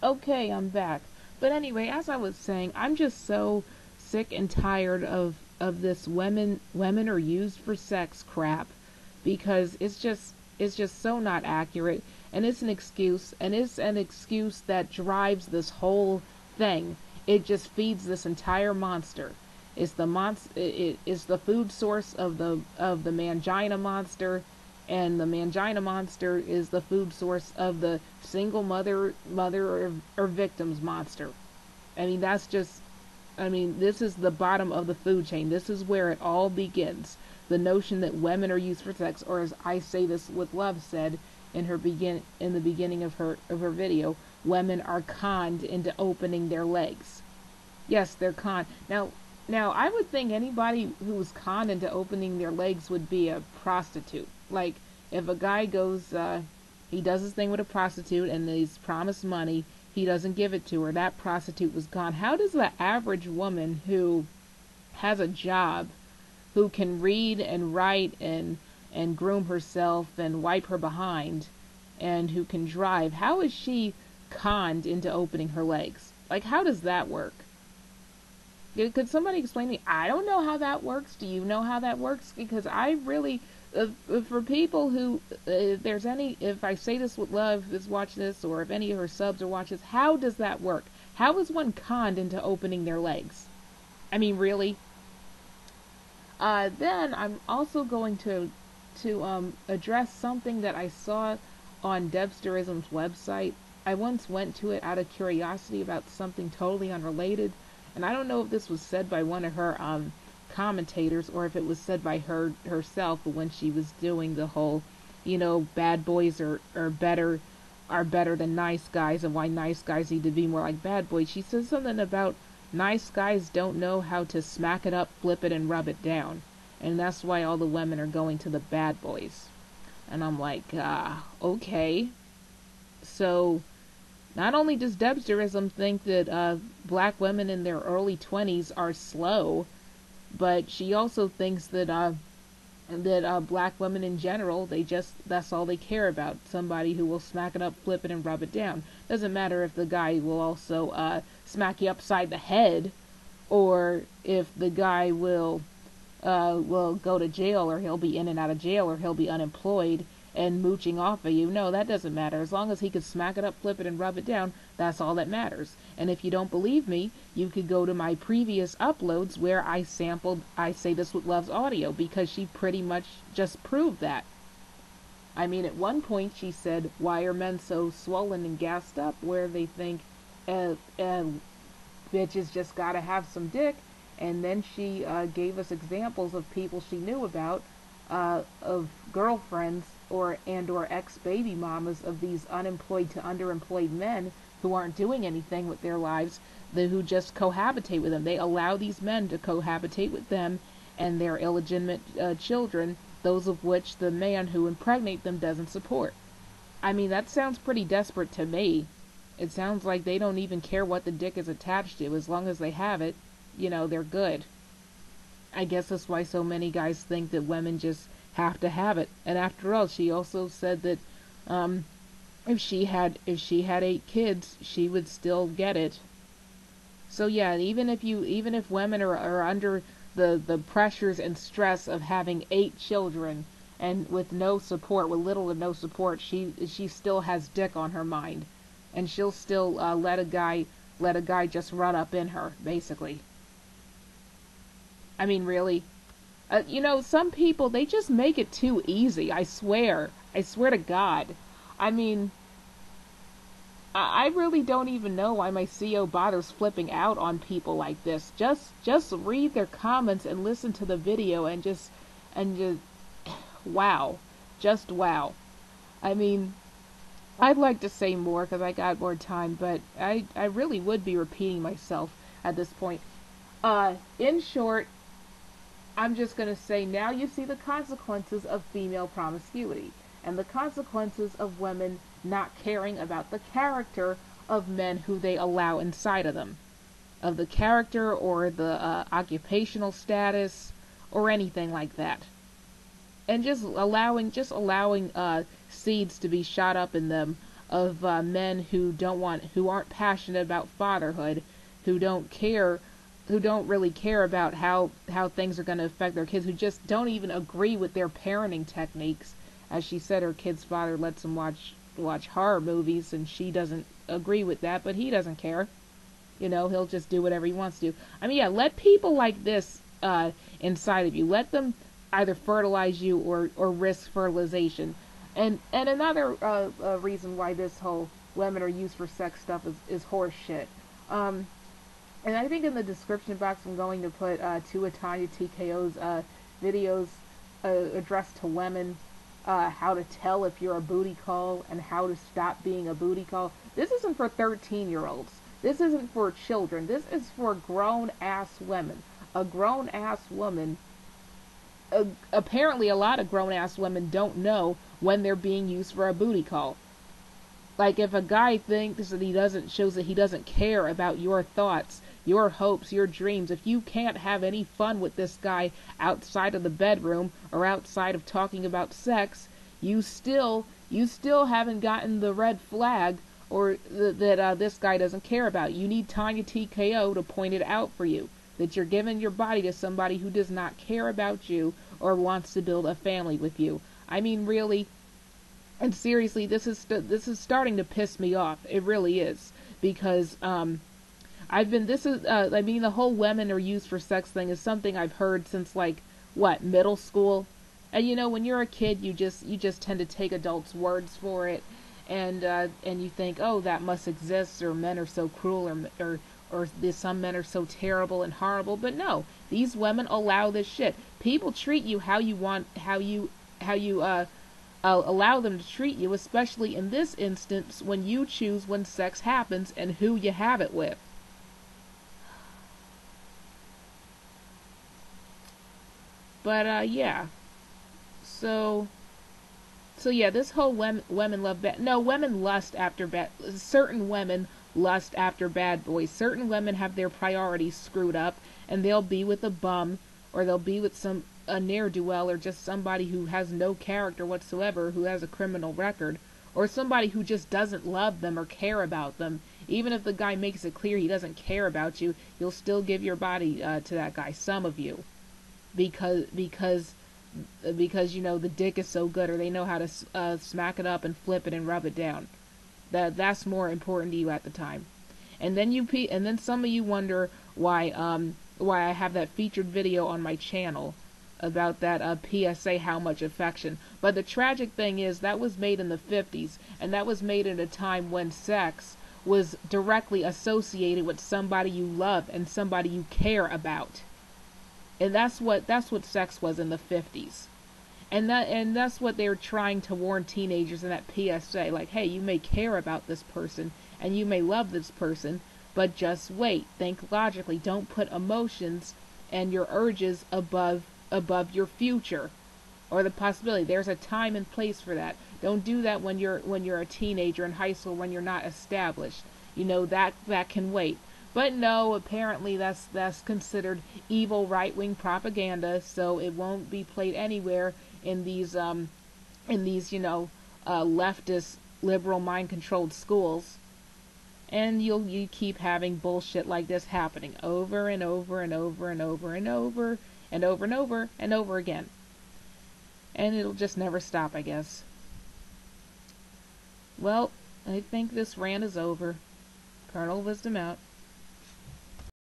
Okay, I'm back. But anyway, as I was saying, I'm just so sick and tired of this women are used for sex crap, because it's just so not accurate, and it's an excuse that drives this whole thing. It just feeds this entire monster. It is the food source of the mangina monster, and the mangina monster is the food source of the single mother or victims monster. I mean, that's just, I mean, this is the bottom of the food chain. This is where it all begins. The notion that women are used for sex, or as I say this with love said in the beginning of her video, women are conned into opening their legs. Yes, they're conned. Now I would think anybody who was conned into opening their legs would be a prostitute. Like, if a guy goes, he does his thing with a prostitute and he's promised money, he doesn't give it to her, that prostitute was gone. How does the average woman who has a job, who can read and write and groom herself and wipe her behind, and who can drive, how is she conned into opening her legs? Like, how does that work? Could somebody explain to me? I don't know how that works. Do you know how that works? Because I really, for people who, if I say this with love, is watch this, or if any of her subs are watching this, how does that work? How is one conned into opening their legs? I mean, really? Then I'm also going to address something that I saw on Debsterism's website. I once went to it out of curiosity about something totally unrelated, and I don't know if this was said by one of her commentators or if it was said by her herself when she was doing the whole, bad boys are better than nice guys, and why nice guys need to be more like bad boys. She says something about nice guys don't know how to smack it up, flip it, and rub it down, and that's why all the women are going to the bad boys. And I'm like, okay. So not only does Debsterism think that black women in their early 20s are slow, but she also thinks that black women in general, that's all they care about. Somebody who will smack it up, flip it, and rub it down. Doesn't matter if the guy will also smack you upside the head, or if the guy will go to jail, or he'll be in and out of jail, or he'll be unemployed and mooching off of you. No, that doesn't matter. As long as he can smack it up, flip it, and rub it down, that's all that matters. And if you don't believe me, you could go to my previous uploads where I sampled I Say This With Love's audio, because she pretty much just proved that. I mean, at one point she said, why are men so swollen and gassed up, where they think bitches just gotta have some dick. And then she gave us examples of people she knew about, of girlfriends or ex-baby mamas of these unemployed to underemployed men who aren't doing anything with their lives, who just cohabitate with them. They allow these men to cohabitate with them and their illegitimate children, those of which the man who impregnate them doesn't support. I mean, that sounds pretty desperate to me. It sounds like they don't even care what the dick is attached to. As long as they have it, they're good. I guess that's why so many guys think that women just have to have it. And after all, she also said that if she had 8 kids, she would still get it. So yeah, even if women are under the pressures and stress of having 8 children and with no support, with little to no support, she still has dick on her mind, and she'll still let a guy just run up in her, basically. I mean, really. Some people, they just make it too easy. I swear to God. I mean, I really don't even know why my CO bothers flipping out on people like this. Just read their comments and listen to the video and just wow. Just wow. I mean, I'd like to say more because I got more time, but I really would be repeating myself at this point. In short, I'm just going to say, now you see the consequences of female promiscuity and the consequences of women not caring about the character of men who they allow inside of them, of the character or the occupational status or anything like that, and just allowing seeds to be shot up in them men who aren't passionate about fatherhood, who don't care, who don't really care about how things are going to affect their kids, who just don't even agree with their parenting techniques. As she said, her kid's father lets them watch horror movies, and she doesn't agree with that, but he doesn't care. He'll just do whatever he wants to do. I mean, yeah, let people like this inside of you. Let them either fertilize you or risk fertilization. And another reason why this whole women are used for sex stuff is horse shit. And I think in the description box I'm going to put two of Tonya TKO's videos addressed to women, how to tell if you're a booty call and how to stop being a booty call. This isn't for 13-year-olds. This isn't for children. This is for grown-ass women. A grown-ass woman, apparently a lot of grown-ass women don't know when they're being used for a booty call. Like, if a guy thinks that shows that he doesn't care about your thoughts, your hopes, your dreams, if you can't have any fun with this guy outside of the bedroom or outside of talking about sex, you still haven't gotten the red flag, or that this guy doesn't care about you. You need Tonya TKO to point it out for you, that you're giving your body to somebody who does not care about you or wants to build a family with you. I mean, really, and seriously, this is starting to piss me off. It really is, because the whole women are used for sex thing is something I've heard since middle school. And when you're a kid, you just tend to take adults' words for it. And you think, oh, that must exist, or men are so cruel, or some men are so terrible and horrible. But no, these women allow this shit. People treat you how you allow them to treat you, especially in this instance when you choose when sex happens and who you have it with. But yeah, so yeah, this whole women love bad. No, women lust after bad. Certain women lust after bad boys. Certain women have their priorities screwed up, and they'll be with a bum, or they'll be with a ne'er-do-well, or just somebody who has no character whatsoever, who has a criminal record, or somebody who just doesn't love them or care about them. Even if the guy makes it clear he doesn't care about you, you'll still give your body to that guy. Some of you, because the dick is so good, or they know how to smack it up and flip it and rub it down. That's more important to you at the time. And then some of you wonder why I have that featured video on my channel about that PSA, how much affection. But the tragic thing is that was made in the 50s, and that was made at a time when sex was directly associated with somebody you love and somebody you care about. And that's what sex was in the 50s. And that's what they were trying to warn teenagers in that PSA. Like, hey, you may care about this person and you may love this person, but just wait. Think logically. Don't put emotions and your urges above your future or the possibility. There's a time and place for that. Don't do that when you're a teenager in high school, when you're not established. That can wait. But no, apparently that's considered evil right-wing propaganda, so it won't be played anywhere in these leftist, liberal, mind-controlled schools. And you keep having bullshit like this happening over and over and over and over and over and over and over and over again. And it'll just never stop, I guess. Well, I think this rant is over. Colonel Wisdom out.